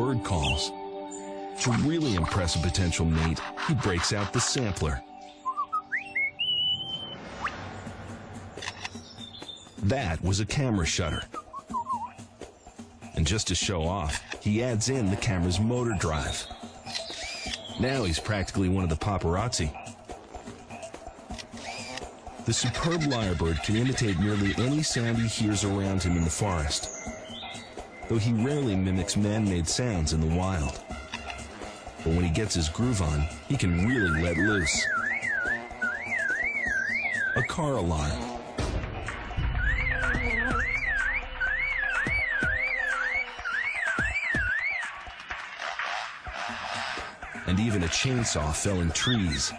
bird calls. To really impress a potential mate, he breaks out the sampler. That was a camera shutter. And just to show off, he adds in the camera's motor drive. Now he's practically one of the paparazzi. The superb lyrebird can imitate nearly any sound he hears around him in the forest, though he rarely mimics man-made sounds in the wild. But when he gets his groove on, he can really let loose. A car alarm. And even a chainsaw felling trees.